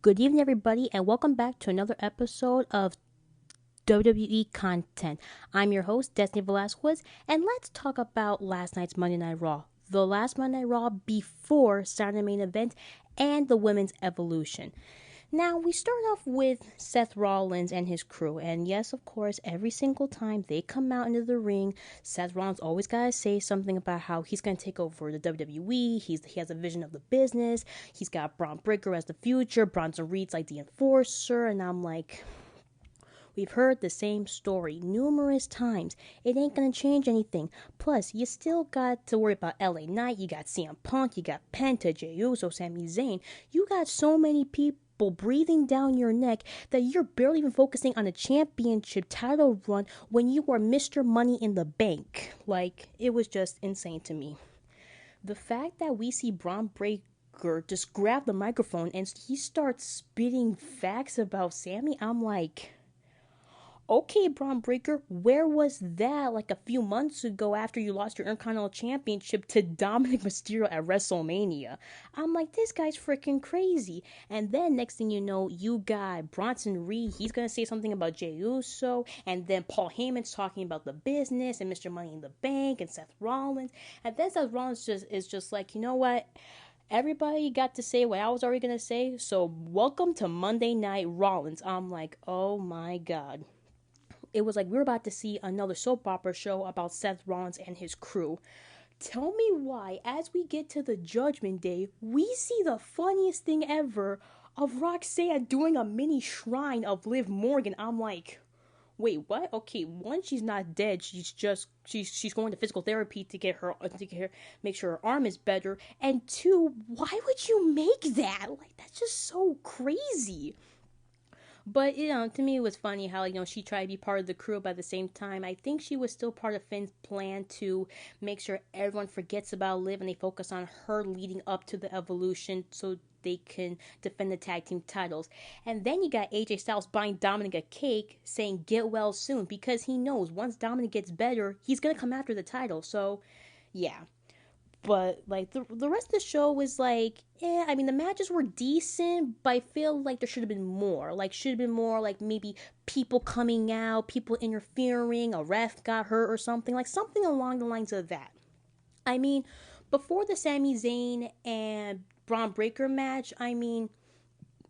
Good evening, everybody, and welcome back to another episode of WWE Content. I'm your host, Destiny Velasquez, and let's talk about last night's Monday Night Raw. The last Monday Night Raw before Saturday main event and the women's evolution. Now, we start off with Seth Rollins and his crew, and yes, of course, every single time they come out into the ring, Seth Rollins always gotta say something about how he's gonna take over the WWE, he has a vision of the business, he's got Braun Breaker as the future, Bronson Reed's like the enforcer, and I'm like, we've heard the same story numerous times. It ain't gonna change anything. Plus, you still got to worry about LA Knight, you got CM Punk, you got Penta, Jey Uso, Sami Zayn, you got so many people breathing down your neck that you're barely even focusing on a championship title run when you are Mr. Money in the Bank. Like, it was just insane to me. The fact that we see Braun Breaker just grab the microphone and he starts spitting facts about Sammy, I'm like, okay, Braun Breaker, where was that like a few months ago after you lost your Intercontinental Championship to Dominic Mysterio at WrestleMania? I'm like, this guy's freaking crazy. And then next thing you know, you got Bronson Reed. He's going to say something about Jey Uso. And then Paul Heyman's talking about the business and Mr. Money in the Bank and Seth Rollins. And then Seth Rollins is just like, you know what? Everybody got to say what I was already going to say. So welcome to Monday Night Rollins. I'm like, oh my God. It was like we were about to see another soap opera show about Seth Rollins and his crew. Tell me why, as we get to the Judgment Day, we see the funniest thing ever of Roxanne doing a mini shrine of Liv Morgan. I'm like, wait, what? Okay, one, she's not dead. She's going to physical therapy to get her make sure her arm is better. And two, why would you make that? Like, that's just so crazy. But, to me, it was funny how, she tried to be part of the crew, but at the same time, I think she was still part of Finn's plan to make sure everyone forgets about Liv and they focus on her leading up to the evolution so they can defend the tag team titles. And then you got AJ Styles buying Dominic a cake saying, get well soon, because he knows once Dominic gets better, he's going to come after the title. So, yeah. But like the rest of the show was like, I mean the matches were decent, but I feel like there should have been more. Like should have been more like maybe people coming out, people interfering, a ref got hurt or something, like something along the lines of that. I mean, before the Sami Zayn and Braun Breaker match, I mean,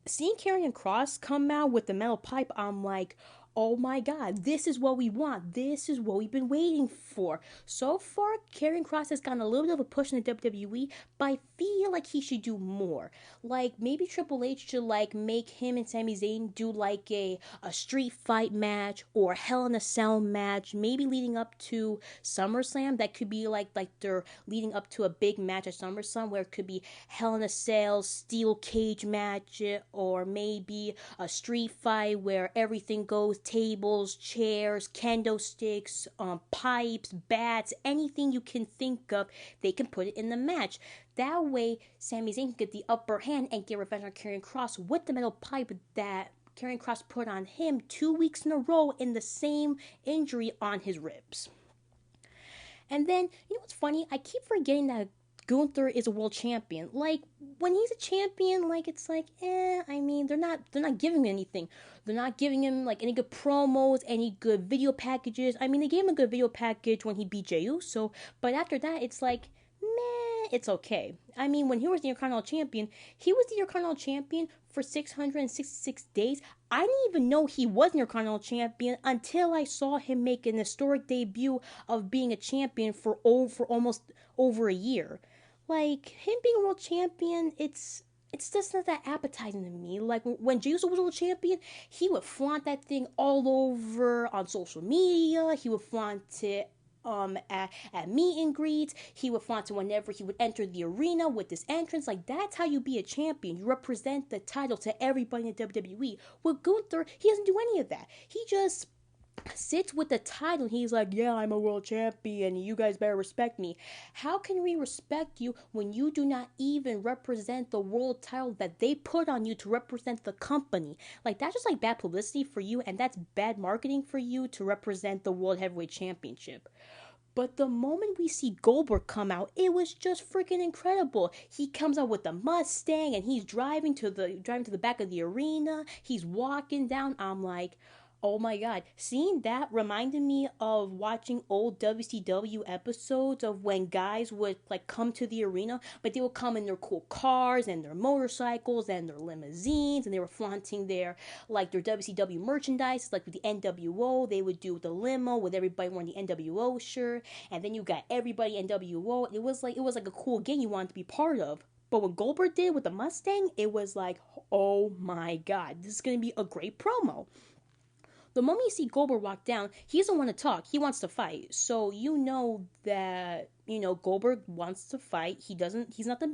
seeing Karrion Kross come out with the metal pipe, I'm like, oh my God, this is what we want. This is what we've been waiting for. So far, Karrion Kross has gotten a little bit of a push in the WWE, but I feel like he should do more. Like, maybe Triple H should, like, make him and Sami Zayn do, like, a street fight match or a Hell in a Cell match, maybe leading up to SummerSlam. That could be, like they're leading up to a big match at SummerSlam where it could be Hell in a Cell, steel cage match, or maybe a street fight where everything goes tables, chairs, kendo sticks, pipes, bats, anything you can think of, they can put it in the match. That way, Sami Zayn can get the upper hand and get revenge on Karrion Kross with the metal pipe that Karrion Kross put on him 2 weeks in a row in the same injury on his ribs. And then, you know what's funny? I keep forgetting that Gunther is a world champion. Like when he's a champion, like it's like, I mean, they're not giving him anything. They're not giving him like any good promos, any good video packages. I mean, they gave him a good video package when he beat Jey Uso, but after that, it's like, meh, it's okay. I mean, when he was the Intercontinental Champion, he was the Intercontinental Champion for 666 days. I didn't even know he was an Intercontinental Champion until I saw him make an historic debut of being a champion for almost over a year. Like, him being a world champion, it's just not that appetizing to me. Like, when Jesus was world champion, he would flaunt that thing all over on social media. He would flaunt it at meet and greets. He would flaunt it whenever he would enter the arena with this entrance. Like, that's how you be a champion. You represent the title to everybody in the WWE. With Gunther, he doesn't do any of that. He just sits with the title. He's like, yeah, I'm a world champion. You guys better respect me. How can we respect you when you do not even represent the world title that they put on you to represent the company? Like, that's just like bad publicity for you, and that's bad marketing for you to represent the World Heavyweight Championship. But the moment we see Goldberg come out, it was just freaking incredible. He comes out with the Mustang and he's driving to the back of the arena. He's walking down. I'm like, oh my god. Seeing that reminded me of watching old WCW episodes of when guys would like come to the arena, but they would come in their cool cars and their motorcycles and their limousines, and they were flaunting their WCW merchandise, like with the NWO. They would do the limo with everybody wearing the NWO shirt, and then you got everybody NWO. It was like a cool game you wanted to be part of. But what Goldberg did with the Mustang, it was like, oh my god, this is gonna be a great promo. The moment you see Goldberg walk down, he doesn't want to talk. He wants to fight. So you know that Goldberg wants to fight. He doesn't. He's not a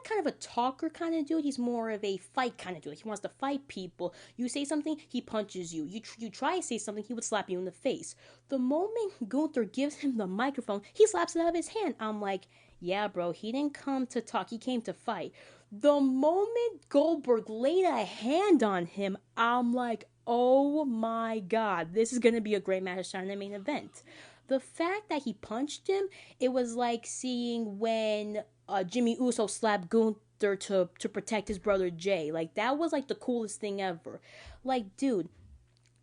kind of a talker kind of dude. He's more of a fight kind of dude. He wants to fight people. You say something, he punches you. You try to say something, he would slap you in the face. The moment Gunther gives him the microphone, he slaps it out of his hand. I'm like, yeah, bro. He didn't come to talk. He came to fight. The moment Goldberg laid a hand on him, I'm like, oh my god, this is going to be a great match in the main event. The fact that he punched him, it was like seeing when Jimmy Uso slapped Gunther to protect his brother Jay. Like, that was like the coolest thing ever. Like, dude,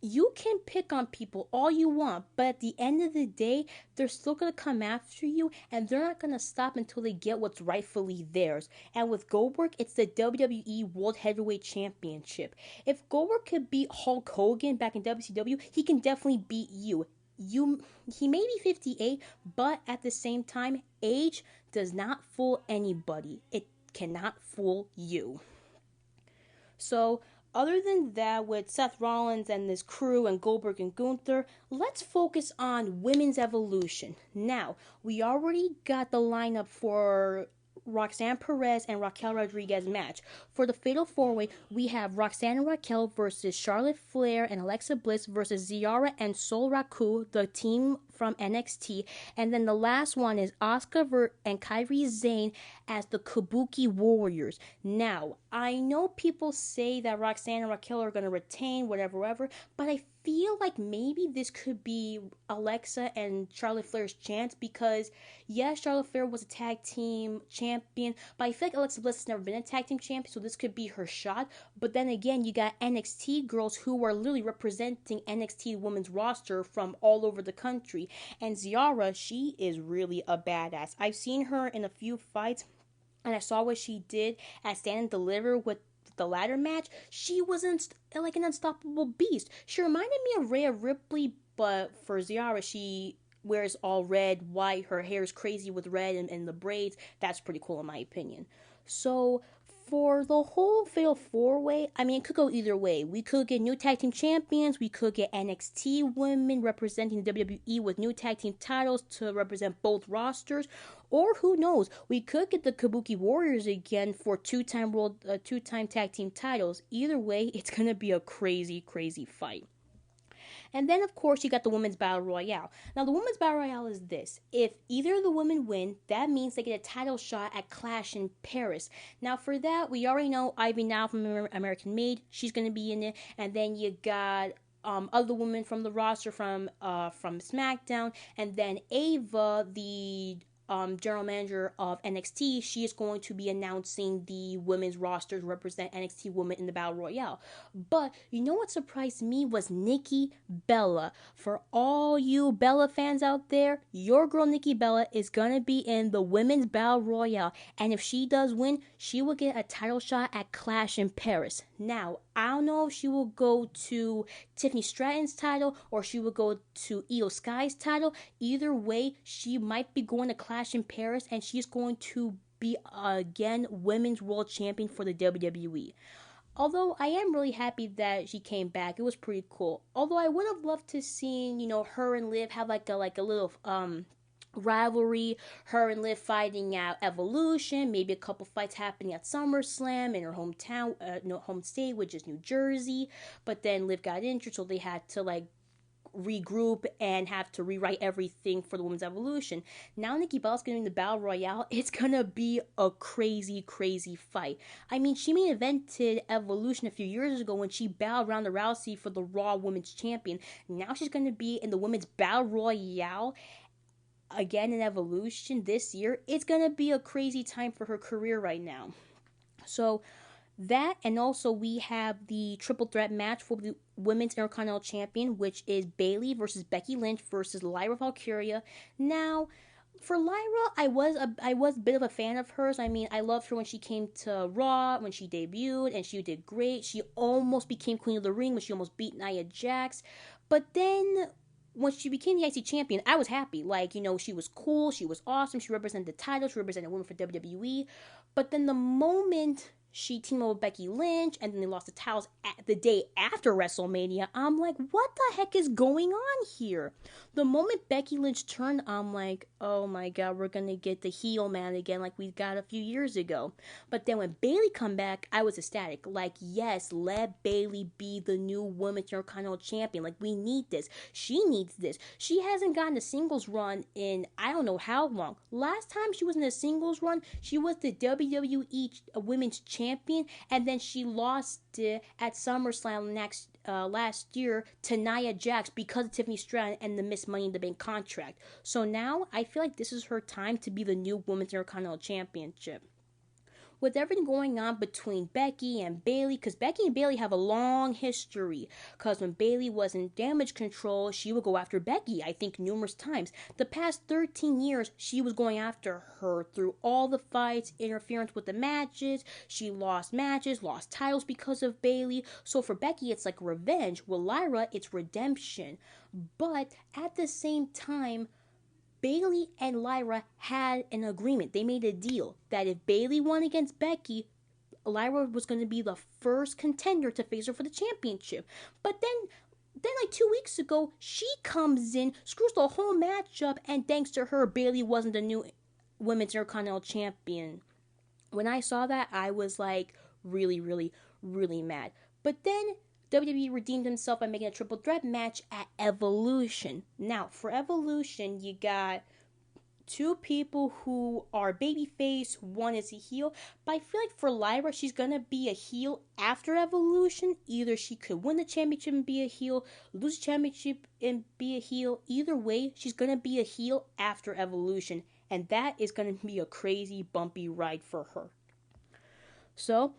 you can pick on people all you want, but at the end of the day, they're still going to come after you, and they're not going to stop until they get what's rightfully theirs. And with Goldberg, it's the WWE World Heavyweight Championship. If Goldberg could beat Hulk Hogan back in WCW, he can definitely beat you. He may be 58, but at the same time, age does not fool anybody. It cannot fool you. So, other than that, with Seth Rollins and this crew and Goldberg and Gunther, let's focus on women's evolution. Now, we already got the lineup for Roxanne Perez and Raquel Rodriguez match. For the Fatal 4-Way, we have Roxanne and Raquel versus Charlotte Flair and Alexa Bliss versus Ziara and Sol Raku, the team from NXT. And then the last one is Asuka and Kairi Sane as the Kabuki Warriors. Now, I know people say that Roxanne and Raquel are going to retain, whatever, but I feel like maybe this could be Alexa and Charlotte Flair's chance because, yes, Charlotte Flair was a tag team champion, but I feel like Alexa Bliss has never been a tag team champion, so this could be her shot. But then again, you got NXT girls who are literally representing NXT women's roster from all over the country. And Ziara, she is really a badass. I've seen her in a few fights, and I saw what she did at Stand and Deliver with the ladder match. She was like an unstoppable beast. She reminded me of Rhea Ripley, but for Ziara, she wears all red, white. Her hair is crazy with red and the braids. That's pretty cool in my opinion. So for the whole Fatal 4-Way, I mean, it could go either way. We could get new tag team champions. We could get NXT women representing the WWE with new tag team titles to represent both rosters. Or who knows, we could get the Kabuki Warriors again for two-time tag team titles. Either way, it's going to be a crazy, crazy fight. And then, of course, you got the Women's Battle Royale. Now, the Women's Battle Royale is this. If either of the women win, that means they get a title shot at Clash in Paris. Now, for that, we already know Ivy Now from American Made. She's going to be in it. And then you got other women from the roster from SmackDown. And then Ava, the general manager of NXT, she is going to be announcing the women's roster to represent NXT women in the Battle Royale. But you know what surprised me was Nikki Bella. For all you Bella fans out there, your girl Nikki Bella is going to be in the women's Battle Royale. And if she does win, she will get a title shot at Clash in Paris. Now, I don't know if she will go to Tiffany Stratton's title or she will go to Io Sky's title. Either way, she might be going to Clash in Paris and she's going to be again women's world champion for the WWE. Although I am really happy that she came back. It was pretty cool. Although I would have loved to see, her and Liv have like a little rivalry, her and Liv fighting out Evolution, maybe a couple fights happening at SummerSlam in her hometown, home state, which is New Jersey. But then Liv got injured, so they had to regroup and have to rewrite everything for the Women's Evolution. Now Nikki Bella's going to be in the Battle Royale. It's going to be a crazy, crazy fight. I mean, she main evented Evolution a few years ago when she battled Ronda Rousey for the Raw Women's Champion. Now she's going to be in the Women's Battle Royale. again in Evolution this year, it's going to be a crazy time for her career right now. So that, and also we have the triple threat match for the Women's Intercontinental Champion, which is Bayley versus Becky Lynch versus Lyra Valkyria. Now, for Lyra, I was a bit of a fan of hers. I mean, I loved her when she came to Raw, when she debuted, and she did great. She almost became Queen of the Ring when she almost beat Nia Jax. But then when she became the IC champion, I was happy. Like, she was cool, she was awesome, she represented the title, she represented women for WWE. But then the moment she teamed up with Becky Lynch, and then they lost the titles the day after WrestleMania, I'm like, what the heck is going on here? The moment Becky Lynch turned, I'm like, oh my god, we're gonna get the heel man again like we got a few years ago. But then when Bayley come back, I was ecstatic. Like, yes, let Bayley be the new Women's Intercontinental Champion. Like, we need this. She needs this. She hasn't gotten a singles run in I don't know how long. Last time she was in a singles run, she was the WWE Women's Champion, and then she lost it at SummerSlam last year to Nia Jax because of Tiffany Stratton and the Miss Money in the Bank contract. So now I feel like this is her time to be the new Women's Intercontinental Championship. With everything going on between Becky and Bayley, because Becky and Bayley have a long history. Because when Bayley was in Damage Control, she would go after Becky, I think, numerous times. The past 13 years, she was going after her through all the fights, interference with the matches. She lost matches, lost titles because of Bayley. So for Becky, it's like revenge. With Lyra, it's redemption. But at the same time, Bayley and Lyra had an agreement. They made a deal that if Bayley won against Becky, Lyra was going to be the first contender to face her for the championship. But then like 2 weeks ago, she comes in, screws the whole match up, and thanks to her, Bayley wasn't the new Women's Intercontinental Champion. When I saw that, I was like really, really, really mad. But then WWE redeemed himself by making a triple threat match at Evolution. Now, for Evolution, you got two people who are babyface, one is a heel. But I feel like for Lyra, she's gonna be a heel after Evolution. Either she could win the championship and be a heel, lose the championship and be a heel. Either way, she's gonna be a heel after Evolution. And that is gonna be a crazy, bumpy ride for her. So,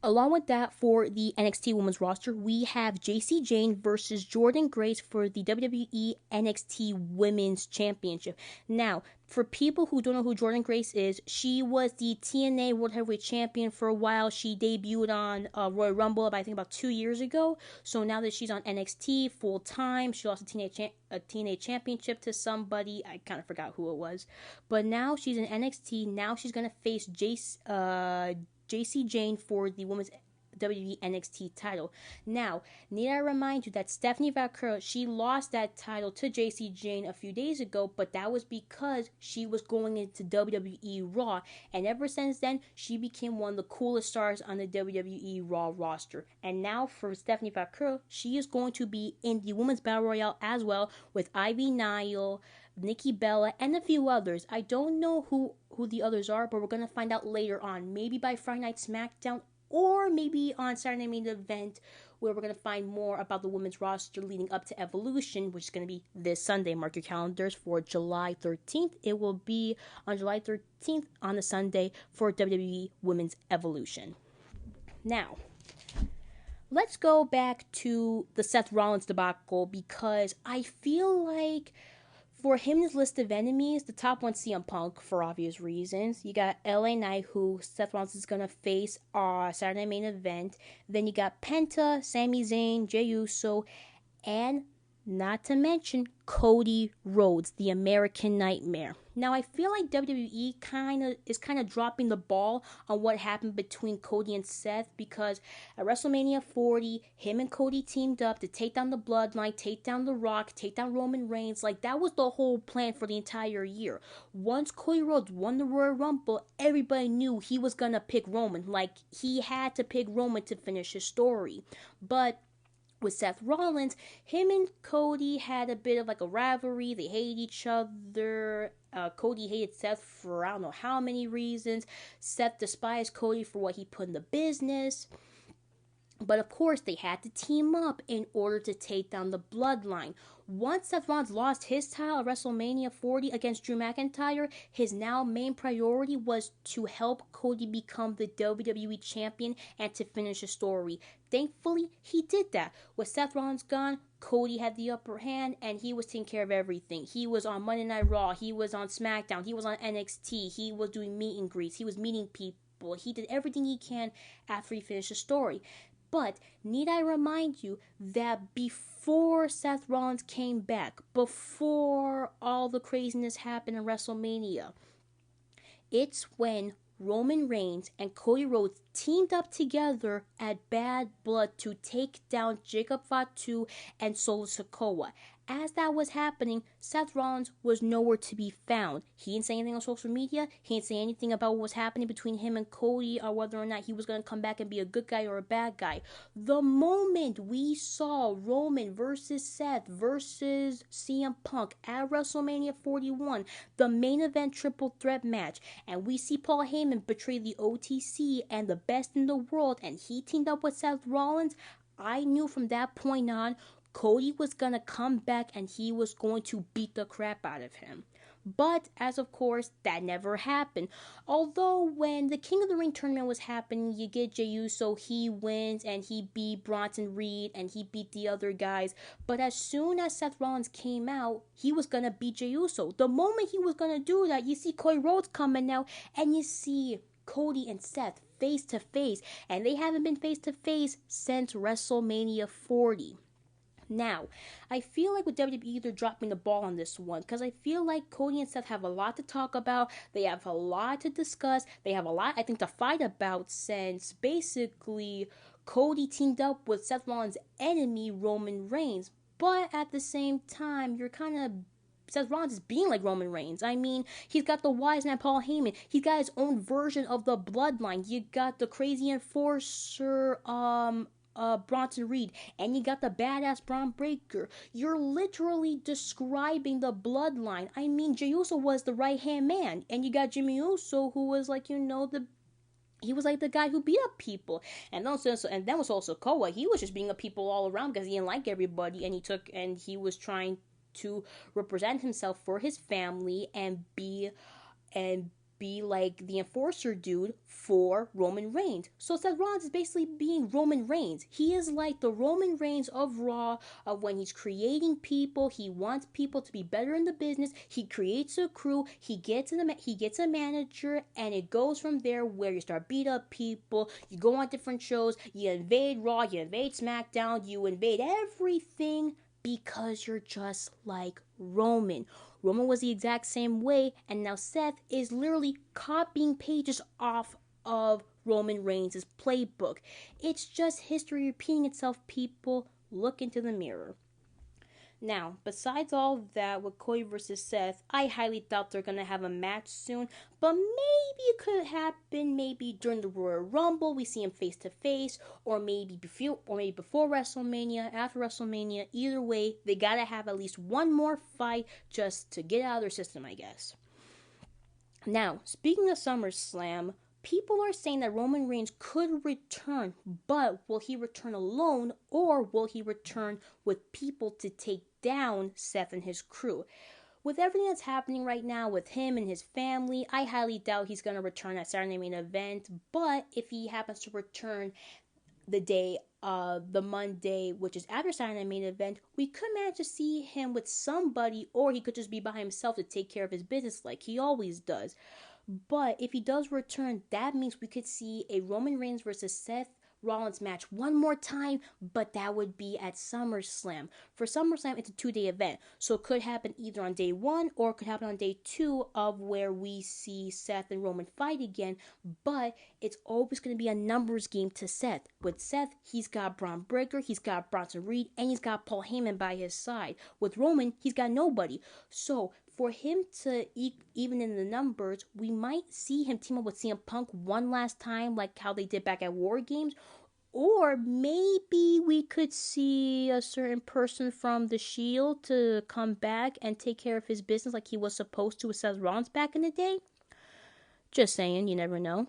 along with that, for the NXT Women's roster, we have JC Jane versus Jordynne Grace for the WWE NXT Women's Championship. Now, for people who don't know who Jordynne Grace is, she was the TNA World Heavyweight Champion for a while. She debuted on Royal Rumble, I think about 2 years ago. So now that she's on NXT full time, she lost a TNA Championship to somebody. I kind of forgot who it was. But now she's in NXT. Now she's going to face JC Jane for the Women's WWE NXT title. Now, need I remind you that Stephanie Valkyria, she lost that title to JC Jane a few days ago, but that was because she was going into WWE Raw, and ever since then, she became one of the coolest stars on the WWE Raw roster. And now for Stephanie Valkyria, she is going to be in the Women's Battle Royale as well with Ivy Nile, Nikki Bella, and a few others. I don't know who the others are, but we're going to find out later on. Maybe by Friday Night SmackDown, or maybe on Saturday Main Event, where we're going to find more about the women's roster leading up to Evolution, which is going to be this Sunday. Mark your calendars for July 13th. It will be on July 13th on the Sunday for WWE Women's Evolution. Now, let's go back to the Seth Rollins debacle, because I feel like for him's list of enemies, the top one's CM Punk for obvious reasons. You got LA Knight, who Seth Rollins is going to face Saturday Main Event. Then you got Penta, Sami Zayn, Jey Uso, and not to mention Cody Rhodes, the American Nightmare. Now, I feel like WWE is kind of dropping the ball on what happened between Cody and Seth, because at WrestleMania 40, him and Cody teamed up to take down the Bloodline, take down The Rock, take down Roman Reigns. Like, that was the whole plan for the entire year. Once Cody Rhodes won the Royal Rumble, everybody knew he was going to pick Roman. Like, he had to pick Roman to finish his story. But with Seth Rollins, him and Cody had a bit of like a rivalry. They hated each other. Cody hated Seth for I don't know how many reasons. Seth despised Cody for what he put in the business. But of course, they had to team up in order to take down the bloodline. Once Seth Rollins lost his title at WrestleMania 40 against Drew McIntyre, his now main priority was to help Cody become the WWE champion and to finish the story. Thankfully, he did that. With Seth Rollins gone, Cody had the upper hand and he was taking care of everything. He was on Monday Night Raw, he was on SmackDown, he was on NXT, he was doing meet and greets, he was meeting people. He did everything he can after he finished the story. But need I remind you that before Seth Rollins came back, before all the craziness happened in WrestleMania, it's when Roman Reigns and Cody Rhodes teamed up together at Bad Blood to take down Jacob Fatu and Solo Sikoa. As that was happening, Seth Rollins was nowhere to be found. He didn't say anything on social media. He didn't say anything about what was happening between him and Cody or whether or not he was going to come back and be a good guy or a bad guy. The moment we saw Roman versus Seth versus CM Punk at WrestleMania 41, the main event triple threat match, and we see Paul Heyman betray the OTC and the best in the world, and he teamed up with Seth Rollins, I knew from that point on Cody was going to come back and he was going to beat the crap out of him. But, as of course, that never happened. Although, when the King of the Ring tournament was happening, you get Jey Uso, he wins, and he beat Bronson Reed, and he beat the other guys. But as soon as Seth Rollins came out, he was going to beat Jey Uso. The moment he was going to do that, you see Cody Rhodes coming out, and you see Cody and Seth face to face, and they haven't been face to face since WrestleMania 40. Now, I feel like with WWE, they're dropping the ball on this one because I feel like Cody and Seth have a lot to talk about. They have a lot to discuss. They have a lot, I think, to fight about since basically Cody teamed up with Seth Rollins' enemy, Roman Reigns. But at the same time, you're kind of Seth Rollins is being like Roman Reigns. I mean, he's got the wise man Paul Heyman. He's got his own version of the bloodline. You got the crazy enforcer, Bronson Reed, and you got the badass Braun Breaker. You're literally describing the bloodline. I mean, Jey Uso was the right hand man, and you got Jimmy Uso, who was like, he was like the guy who beat up people, and then was also Koa. He was just beating up people all around because he didn't like everybody, and he was trying to represent himself for his family and be like the enforcer dude for Roman Reigns. So Seth Rollins is basically being Roman Reigns. He is like the Roman Reigns of Raw, of when he's creating people. He wants people to be better in the business. He creates a crew. He gets a manager, and it goes from there where you start beat up people. You go on different shows. You invade Raw. You invade SmackDown. You invade everything because you're just like Roman. Roman was the exact same way, and now Seth is literally copying pages off of Roman Reigns' playbook. It's just history repeating itself, people. Look into the mirror. Now, besides all that with Cody versus Seth, I highly doubt they're gonna have a match soon, but maybe it could happen maybe during the Royal Rumble, we see him face to face, or maybe before WrestleMania, after WrestleMania. Either way, they gotta have at least one more fight just to get out of their system, I guess. Now, speaking of SummerSlam, people are saying that Roman Reigns could return, but will he return alone or will he return with people to take down Seth and his crew? With everything that's happening right now with him and his family, I highly doubt he's going to return at Saturday Main Event, but if he happens to return the Monday, which is after Saturday Main Event, we could manage to see him with somebody, or he could just be by himself to take care of his business like he always does. But if he does return, that means we could see a Roman Reigns versus Seth Rollins match one more time, but that would be at SummerSlam. For SummerSlam, it's a 2-day event, so it could happen either on day 1 or it could happen on day 2 of where we see Seth and Roman fight again, but it's always going to be a numbers game to Seth. With Seth, he's got Braun Breaker, he's got Bronson Reed, and he's got Paul Heyman by his side. With Roman, he's got nobody. So for him to even in the numbers, we might see him team up with CM Punk one last time, like how they did back at War Games. Or maybe we could see a certain person from The Shield to come back and take care of his business like he was supposed to with Seth Rollins back in the day. Just saying, you never know.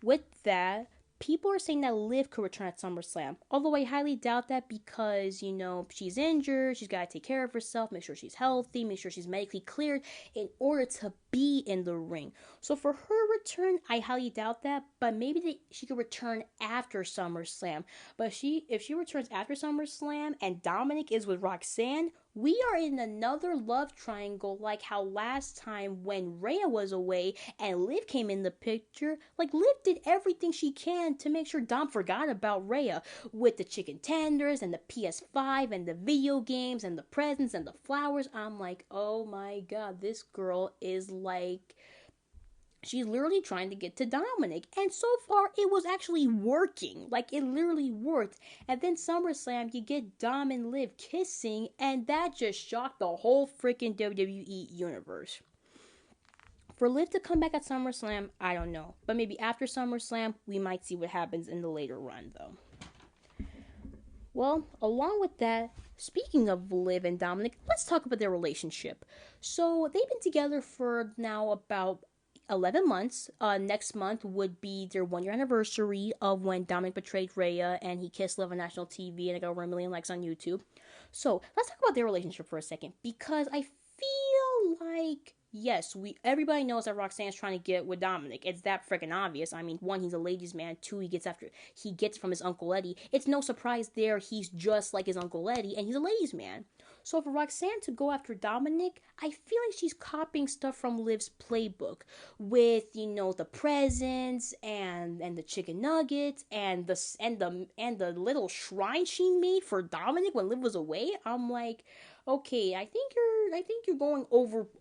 With that, people are saying that Liv could return at SummerSlam. Although I highly doubt that because, she's injured, she's got to take care of herself, make sure she's healthy, make sure she's medically cleared in order to be in the ring. So for her return, I highly doubt that, but maybe she could return after SummerSlam. But if she returns after SummerSlam and Dominic is with Roxanne, we are in another love triangle like how last time when Rhea was away and Liv came in the picture. Like, Liv did everything she can to make sure Dom forgot about Rhea with the chicken tenders and the PS5 and the video games and the presents and the flowers. I'm like, oh my god, this girl is like... She's literally trying to get to Dominic. And so far, it was actually working. Like, it literally worked. And then SummerSlam, you get Dom and Liv kissing, and that just shocked the whole freaking WWE universe. For Liv to come back at SummerSlam, I don't know. But maybe after SummerSlam, we might see what happens in the later run, though. Well, along with that, speaking of Liv and Dominic, let's talk about their relationship. So, they've been together for now about 11 months. Next month would be their 1 year anniversary of when Dominic betrayed Rhea and he kissed Liv on national TV and it got over 1 million likes on YouTube. So let's talk about their relationship for a second because I feel like yes, everybody knows that Roxanne's trying to get with Dominic. It's that freaking obvious. I mean, one, he's a ladies' man. Two, he gets from his Uncle Eddie. It's no surprise there. He's just like his Uncle Eddie, and he's a ladies' man. So for Roxanne to go after Dominic, I feel like she's copying stuff from Liv's playbook with, the presents and the chicken nuggets and the little shrine she made for Dominic when Liv was away. I'm like, okay, I think you're going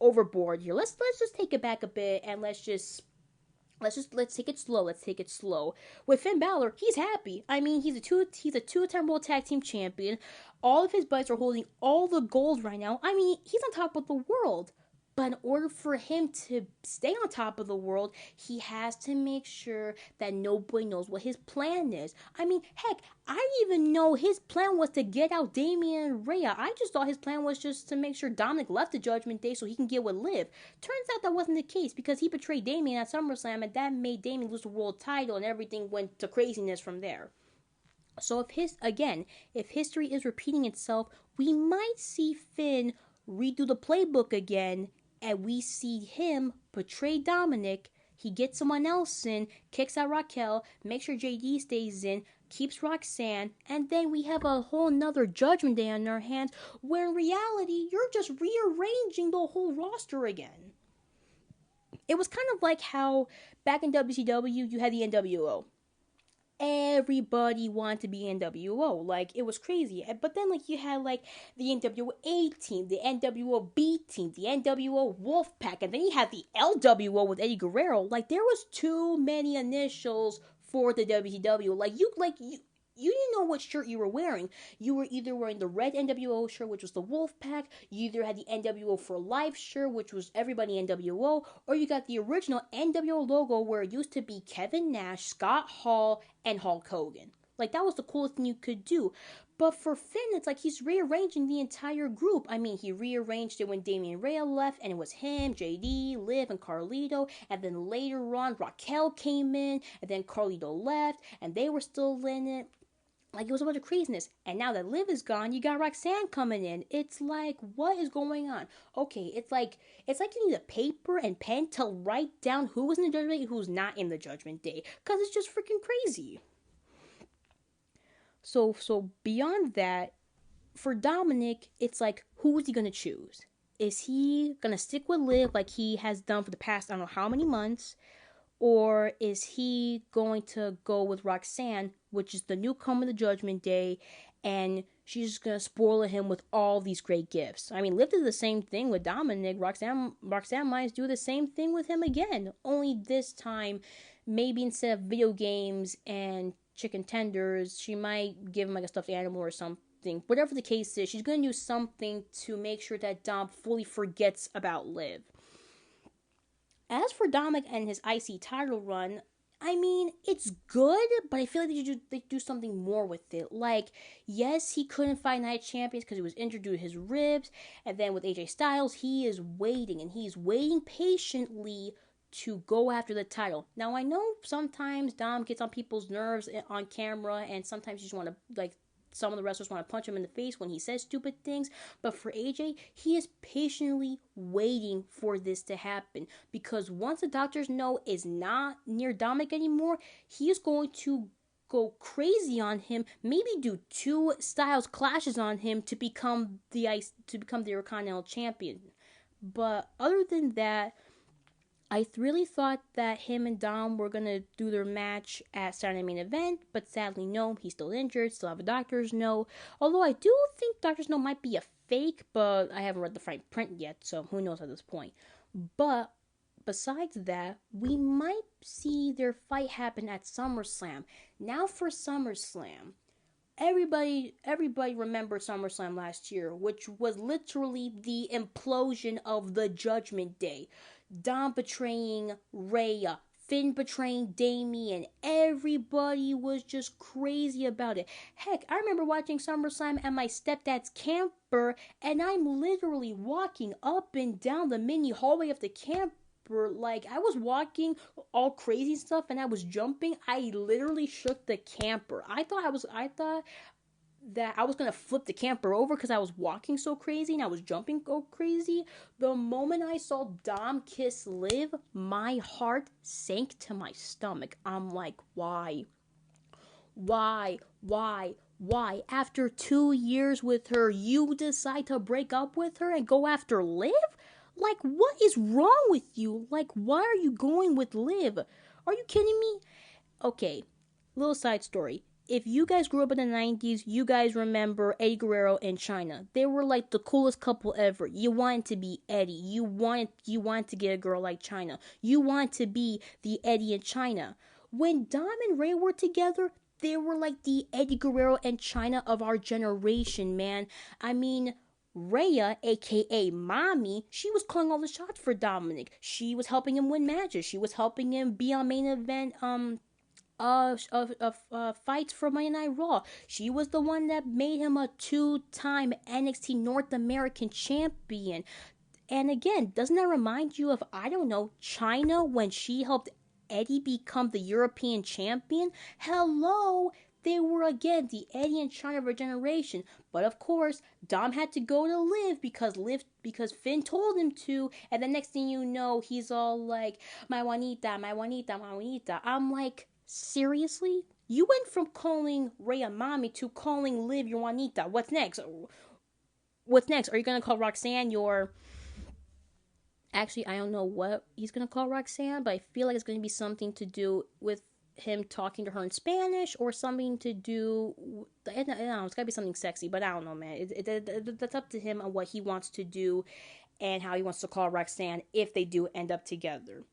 overboard here. Let's just take it back a bit and let's take it slow. Let's take it slow. With Finn Balor, he's happy. I mean, he's a two-time World Tag Team Champion. All of his buddies are holding all the gold right now. I mean, he's on top of the world. But in order for him to stay on top of the world, he has to make sure that nobody knows what his plan is. I mean, heck, I didn't even know his plan was to get out Damian and Rhea. I just thought his plan was just to make sure Dominic left the Judgment Day so he can get with Liv. Turns out that wasn't the case because he betrayed Damian at SummerSlam and that made Damian lose the world title and everything went to craziness from there. So if history is repeating itself, we might see Finn redo the playbook again and we see him betray Dominic. He gets someone else in, kicks out Raquel, makes sure JD stays in, keeps Roxanne, and then we have a whole nother Judgment Day on our hands where in reality, you're just rearranging the whole roster again. It was kind of like how back in WCW, you had the NWO. Everybody wanted to be NWO. Like, it was crazy. But then, you had, the NWO A team, the NWO B team, the NWO Wolfpack, and then you had the LWO with Eddie Guerrero. There was too many initials for the WCW. You didn't know what shirt you were wearing. You were either wearing the red NWO shirt, which was the Wolfpack, you either had the NWO for Life shirt, which was everybody NWO, or you got the original NWO logo where it used to be Kevin Nash, Scott Hall, and Hulk Hogan. That was the coolest thing you could do. But for Finn, it's like he's rearranging the entire group. I mean, he rearranged it when Damian and Rhea left, and it was him, JD, Liv, and Carlito. And then later on, Raquel came in, and then Carlito left, and they were still in it. It was a bunch of craziness. And now that Liv is gone, you got Roxanne coming in. It's like, what is going on? Okay, it's like you need a paper and pen to write down who was in the Judgment Day, who's not in the Judgment Day. Because it's just freaking crazy. So beyond that, for Dominic, it's like, who is he going to choose? Is he going to stick with Liv like he has done for the past, I don't know how many months? Or is he going to go with Roxanne, which is the newcomer of the Judgment Day, and she's just going to spoil him with all these great gifts? I mean, Liv did the same thing with Dominic. Roxanne might do the same thing with him again. Only this time, maybe instead of video games and chicken tenders, she might give him a stuffed animal or something. Whatever the case is, she's going to do something to make sure that Dom fully forgets about Liv. As for Dominic and his IC title run, I mean, it's good, but I feel like they do something more with it. Yes, he couldn't fight Night Champions because he was injured due to his ribs, and then with AJ Styles, he is waiting, and he's waiting patiently to go after the title. Now I know sometimes Dom gets on people's nerves on camera, and sometimes you just want to some of the wrestlers want to punch him in the face when he says stupid things. But for AJ, he is patiently waiting for this to happen, because once the doctors know is not near Dominic anymore, he is going to go crazy on him, maybe do 2 styles clashes on him to become the Intercontinental Champion. But other than that, I really thought that him and Dom were gonna do their match at Saturday Main Event, but sadly no, he's still injured, still have a doctor's note. Although I do think doctor's note might be a fake, but I haven't read the fine print yet, so who knows at this point. But besides that, we might see their fight happen at SummerSlam. Now for SummerSlam. Everybody remembers SummerSlam last year, which was literally the implosion of the Judgment Day. Dom betraying Rhea, Finn betraying Damien. Everybody was just crazy about it. Heck, I remember watching SummerSlam at my stepdad's camper, and I'm literally walking up and down the mini hallway of the camper. Like, I was walking all crazy stuff and I was jumping. I literally shook the camper. I thought that I was gonna flip the camper over because I was walking so crazy and I was jumping so crazy. The moment I saw Dom kiss Liv, my heart sank to my stomach. I'm like, why? Why? After 2 years with her, you decide to break up with her and go after Liv? Like, what is wrong with you? Like, why are you going with Liv? Are you kidding me? Okay, little side story. If you guys grew up in the 90s, you guys remember Eddie Guerrero and Chyna. They were like the coolest couple ever. You wanted to be Eddie. You wanted to get a girl like Chyna. You wanted to be the Eddie and Chyna. When Dom and Ray were together, they were like the Eddie Guerrero and Chyna of our generation, man. I mean, Rhea, aka Mommy, she was calling all the shots for Dominic. She was helping him win matches. She was helping him be on main event fights for Monday Night Raw. She was the one that made him a 2-time NXT North American champion. And again, doesn't that remind you of, I don't know, Chyna when she helped Eddie become the European champion? Hello! They were again the Eddie and Chyna of our generation. But of course, Dom had to go to Liv because Finn told him to, and the next thing you know, he's all like, my Juanita, my Juanita, my Juanita. I'm like, seriously? You went from calling Rhea Mommy to calling Liv your Juanita. What's next? Are you gonna call Roxanne your... Actually, I don't know what he's gonna call Roxanne, but I feel like it's gonna be something to do with him talking to her in Spanish, or something to do, I don't know, it's gotta be something sexy, but I don't know, man. That's up to him on what he wants to do and how he wants to call Roxanne if they do end up together.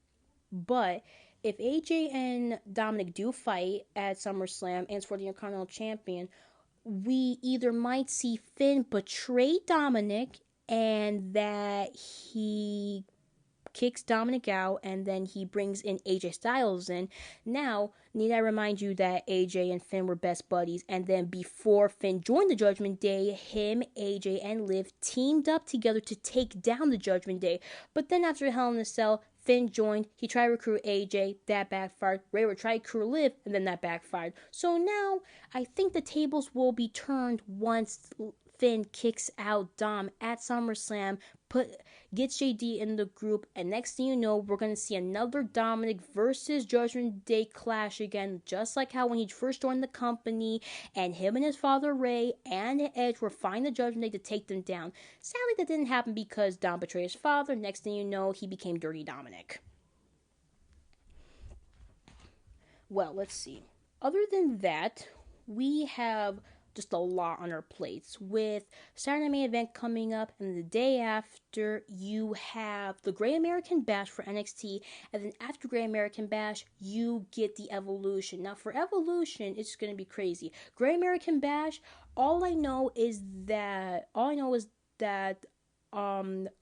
But if AJ and Dominic do fight at SummerSlam and it's for the Intercontinental Champion, we either might see Finn betray Dominic and that he kicks Dominic out, and then he brings in AJ Styles in. Now, need I remind you that AJ and Finn were best buddies, and then before Finn joined the Judgment Day, him, AJ, and Liv teamed up together to take down the Judgment Day. But then after Hell in a Cell, Finn joined, he tried to recruit AJ, that backfired. Ray would try to recruit Liv, and then that backfired. So now, I think the tables will be turned once Finn kicks out Dom at SummerSlam, gets JD in the group, and next thing you know, we're going to see another Dominic versus Judgment Day clash again, just like how when he first joined the company, and him and his father Ray and Edge were fighting the Judgment Day to take them down. Sadly, that didn't happen because Dom betrayed his father. Next thing you know, he became Dirty Dominic. Well, let's see. Other than that, we have just a lot on our plates. With Saturday Main Event coming up, and the day after, you have the Great American Bash for NXT, and then after Great American Bash, you get the Evolution. Now, for Evolution, it's going to be crazy. Great American Bash, all I know is that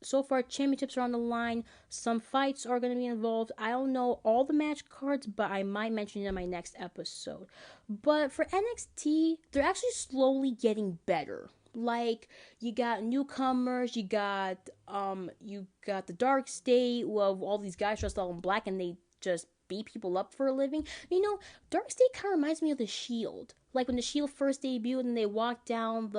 so far championships are on the line. Some fights are going to be involved. I don't know all the match cards, but I might mention it in my next episode. But for NXT, they're actually slowly getting better. Like, you got newcomers, you got the Dark State, well, all these guys dressed all in black, and they just beat people up for a living. Dark State kind of reminds me of the Shield. Like when the Shield first debuted and they walked down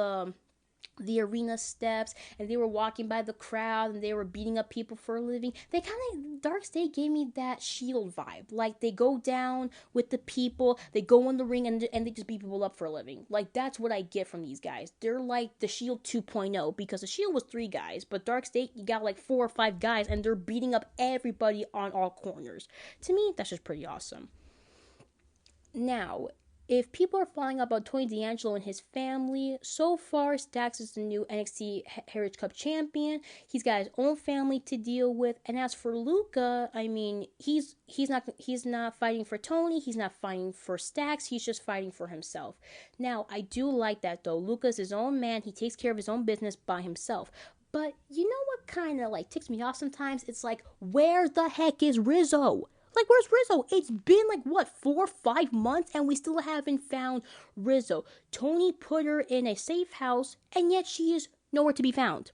the arena steps and they were walking by the crowd and they were beating up people for a living. They kind of, Dark State gave me that Shield vibe. Like, they go down with the people, they go in the ring, and they just beat people up for a living. Like, that's what I get from these guys. They're like the Shield 2.0, because the Shield was 3 guys, but Dark State, you got like 4 or 5 guys and they're beating up everybody on all corners. To me, that's just pretty awesome. Now, if people are finding out about Tony D'Angelo and his family, so far Stacks is the new NXT Heritage Cup champion. He's got his own family to deal with, and as for Luca, I mean, he's not fighting for Tony. He's not fighting for Stacks. He's just fighting for himself. Now, I do like that though. Luca's his own man. He takes care of his own business by himself. But you know what kind of like ticks me off sometimes? It's like, where the heck is Rizzo? Like, where's Rizzo? It's been like, what, 4 or 5 months, and we still haven't found Rizzo. Tony put her in a safe house, and yet she is nowhere to be found.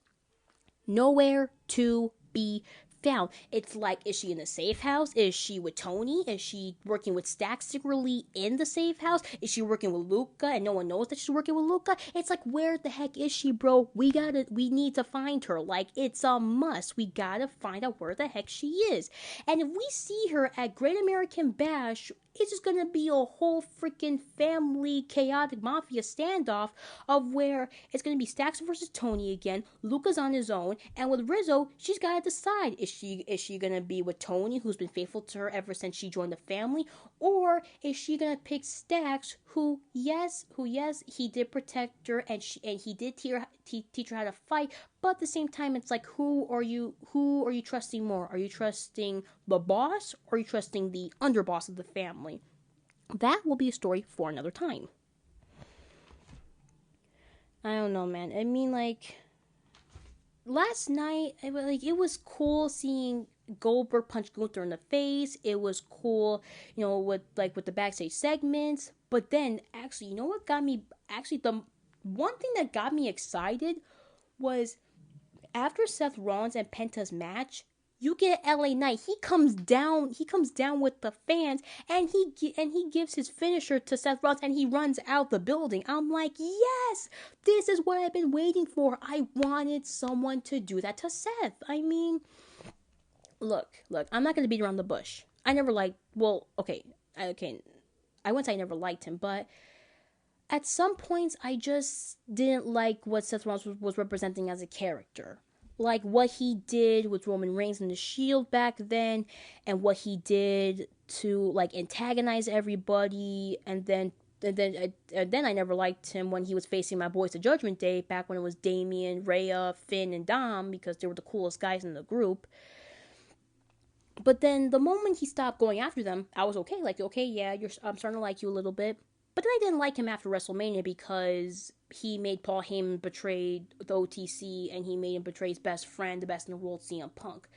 Nowhere to be found. It's like, is she in a safe house? Is she with Tony? Is she working with Stacks secretly in the safe house? Is she working with Luca and no one knows that she's working with Luca? It's like, where the heck is she, bro? We need to find her. Like, it's a must. We gotta find out where the heck she is. And if we see her at Great American Bash, it's just gonna be a whole freaking family chaotic mafia standoff of where it's gonna be Stacks versus Tony again. Luca's on his own, and with Rizzo, she's gotta decide: is she gonna be with Tony, who's been faithful to her ever since she joined the family, or is she gonna pick Stacks, who yes, he did protect her and he did teach her how to fight, but at the same time, it's like, who are you trusting more? Are you trusting the boss, or are you trusting the underboss of the family? That will be a story for another time. I don't know, man. I mean, like, last night, it was cool seeing Goldberg punch Gunther in the face. It was cool, with the backstage segments. But then, actually, you know what got me? Actually, the one thing that got me excited was after Seth Rollins and Penta's match. You get LA Knight. He comes down with the fans, and he gives his finisher to Seth Rollins, and he runs out the building. I'm like, yes, this is what I've been waiting for. I wanted someone to do that to Seth. I mean, look, I'm not gonna beat around the bush. I never liked. Well, okay. I wouldn't say I never liked him, but at some points I just didn't like what Seth Rollins was representing as a character. Like what he did with Roman Reigns and the Shield back then, and what he did to like antagonize everybody, and then I never liked him when he was facing my boys the Judgment Day, back when it was Damian, Rhea, Finn, and Dom, because they were the coolest guys in the group. But then the moment he stopped going after them, I was okay. Like, okay, yeah, I'm starting to like you a little bit. But then I didn't like him after WrestleMania because he made Paul Heyman betray the OTC, and he made him betray his best friend, the best in the world, CM Punk.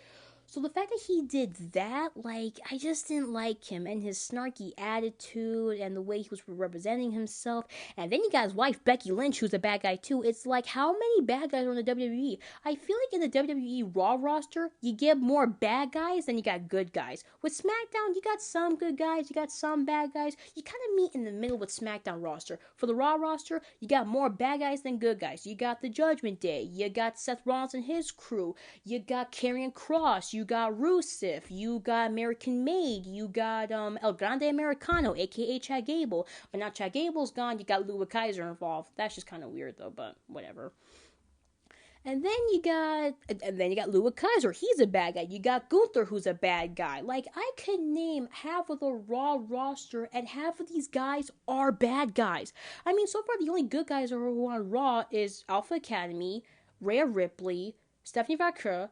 So the fact that he did that, like, I just didn't like him, and his snarky attitude and the way he was representing himself. And then you got his wife, Becky Lynch, who's a bad guy too. It's like, how many bad guys are in the WWE? I feel like in the WWE Raw roster, you get more bad guys than you got good guys. With SmackDown, you got some good guys, you got some bad guys. You kind of meet in the middle with SmackDown roster. For the Raw roster, you got more bad guys than good guys. You got the Judgment Day, you got Seth Rollins and his crew, you got Karrion Kross, you got Rusev, you got American Made, you got El Grande Americano, aka Chad Gable. But now Chad Gable's gone, you got Louis Kaiser involved. That's just kind of weird though, but whatever. And then you got Louis Kaiser. He's a bad guy. You got Gunther, who's a bad guy. Like, I could name half of the Raw roster, and half of these guys are bad guys. I mean, so far the only good guys who are on Raw is Alpha Academy, Rhea Ripley, Stephanie Vaquer,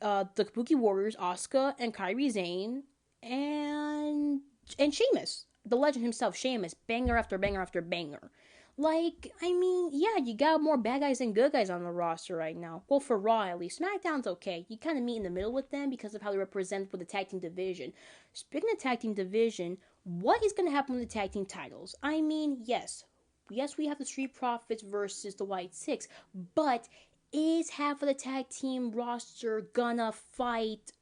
the Kabuki Warriors, Asuka and Kairi Sane, and Sheamus, the legend himself, Sheamus, banger after banger after banger. Like, I mean, yeah, you got more bad guys than good guys on the roster right now. Well, for Raw at least. SmackDown's okay. You kind of meet in the middle with them because of how they represent with the tag team division. Speaking of tag team division, what is going to happen with the tag team titles? I mean, yes, yes, we have the Street Profits versus the White Six, but is half of the tag team roster gonna fight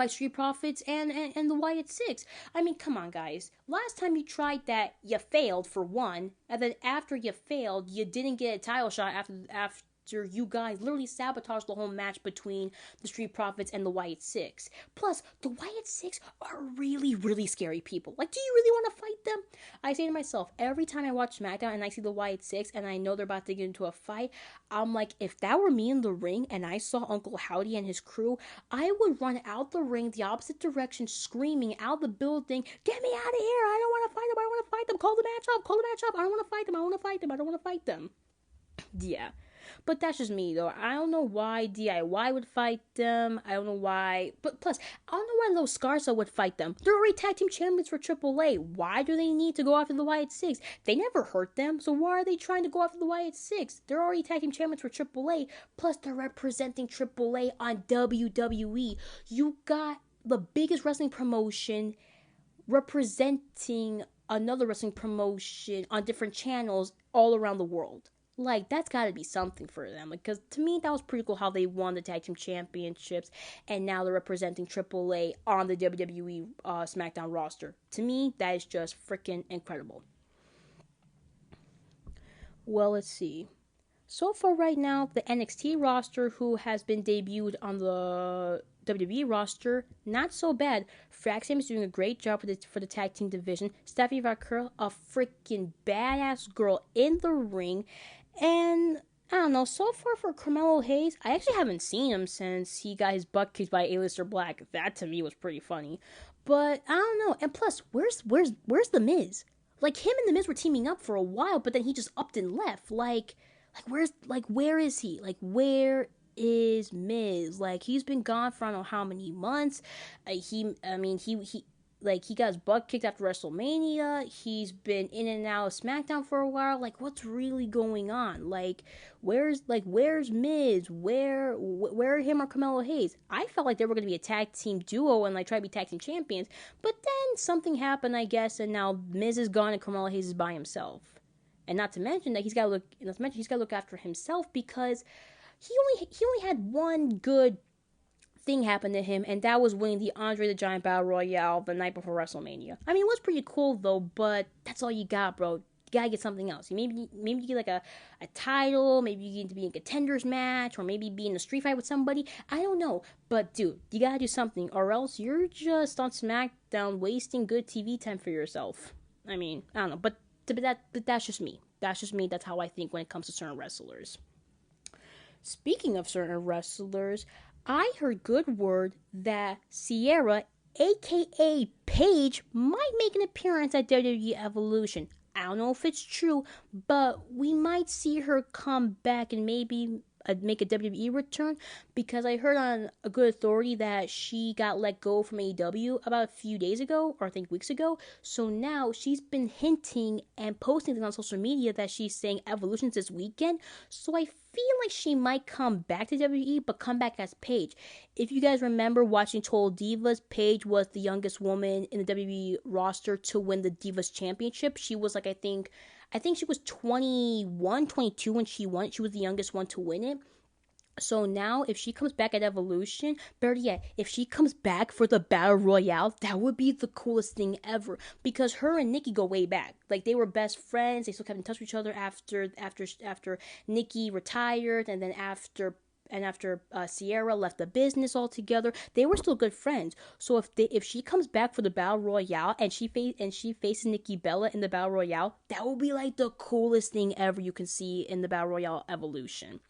Street Profits and the Wyatt Six? I mean, come on, guys. Last time you tried that, you failed for one, and then after you failed, you didn't get a title shot after you guys literally sabotaged the whole match between the Street Profits and the Wyatt Six. Plus, the Wyatt Six are really, really scary people. Like, do you really want to fight them? I say to myself, every time I watch SmackDown and I see the Wyatt Six and I know they're about to get into a fight, I'm like, if that were me in the ring and I saw Uncle Howdy and his crew, I would run out the ring the opposite direction, screaming out the building, "Get me out of here! I don't want to fight them! I don't want to fight them! Call the match up! Call the match up! I don't want to fight them! I don't want to fight them! I don't want to fight them!" Yeah. But that's just me, though. I don't know why DIY would fight them. I don't know why. But plus, I don't know why Los Garza would fight them. They're already tag team champions for AAA. Why do they need to go after the Wyatt Six? They never hurt them, so why are they trying to go after the Wyatt Six? They're already tag team champions for AAA. Plus, they're representing AAA on WWE. You got the biggest wrestling promotion representing another wrestling promotion on different channels all around the world. Like, that's got to be something for them. Because to me, that was pretty cool how they won the tag team championships and now they're representing AAA on the WWE SmackDown roster. To me, that is just freaking incredible. Well, let's see. So far right now, the NXT roster, who has been debuted on the WWE roster, not so bad. Fraxam is doing a great job for the tag team division. Stephanie Vaquer, a freaking badass girl in the ring. And I don't know, so far for Carmelo Hayes, I actually haven't seen him since he got his butt kicked by A-Lister Black. That to me was pretty funny. But I don't know. And plus, where's the Miz? Like, him and the Miz were teaming up for a while, but then he just upped and left. Where is he? Like, where is Miz? Like, he's been gone for I don't know how many months. He got his butt kicked after WrestleMania. He's been in and out of SmackDown for a while. Like, what's really going on? Like, where's Miz? Where are him or Carmelo Hayes? I felt like they were going to be a tag team duo and like try to be tag team champions. But then something happened, I guess, and now Miz is gone and Carmelo Hayes is by himself. And not to mention that he's got to look after himself because he only had one good thing happen to him, and that was winning the Andre the Giant Battle Royale the night before WrestleMania. I mean, it was pretty cool though, but that's all you got, bro. You gotta get something else. Maybe you get like a title, maybe you get to be in a contenders match, or maybe be in a street fight with somebody. I don't know. But dude, you gotta do something, or else you're just on SmackDown wasting good TV time for yourself. I mean, I don't know. But that's just me. That's just me. That's how I think when it comes to certain wrestlers. Speaking of certain wrestlers, I heard good word that Sierra, aka Paige, might make an appearance at WWE Evolution. I don't know if it's true, but we might see her come back and maybe make a WWE return, because I heard on a good authority that she got let go from AEW about a few days ago, or I think weeks ago. So now she's been hinting and posting things on social media that she's saying Evolution's this weekend. So I feel like she might come back to WWE, but come back as Paige. If you guys remember watching Total Divas, Paige was the youngest woman in the WWE roster to win the Divas Championship. She was like, I think she was 21, 22 when she won it. She was the youngest one to win it. So now, if she comes back at Evolution, better yet, if she comes back for the Battle Royale, that would be the coolest thing ever. Because her and Nikki go way back. Like, they were best friends. They still kept in touch with each other after Nikki retired, and then after Sierra left the business altogether, they were still good friends. So if she comes back for the Battle Royale and she faces Nikki Bella in the Battle Royale, that will be like the coolest thing ever you can see in the Battle Royale Evolution.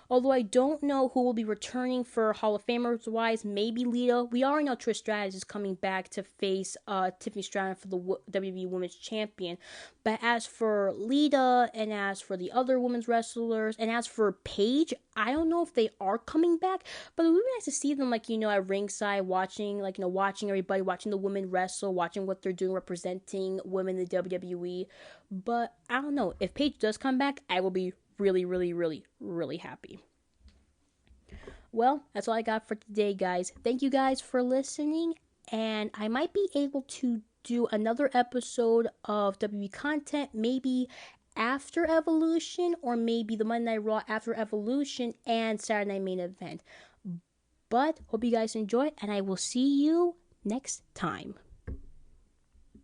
Although I don't know who will be returning for Hall of Famers wise, maybe Lita. We already know Trish Stratus is coming back to face Tiffany Stratton for the WWE Women's Champion. But as for Lita, and as for the other women's wrestlers, and as for Paige, I don't know if they are coming back, but it would be nice to see them, like, at ringside, watching everybody, watching the women wrestle, watching what they're doing, representing women in the WWE. But I don't know. If Paige does come back, I will be really, really, really, really happy. Well, that's all I got for today, guys. Thank you guys for listening, and I might be able to do another episode of WWE content, maybe after Evolution, or maybe the Monday Night Raw after Evolution and Saturday Night Main Event. But hope you guys enjoy, and I will see you next time.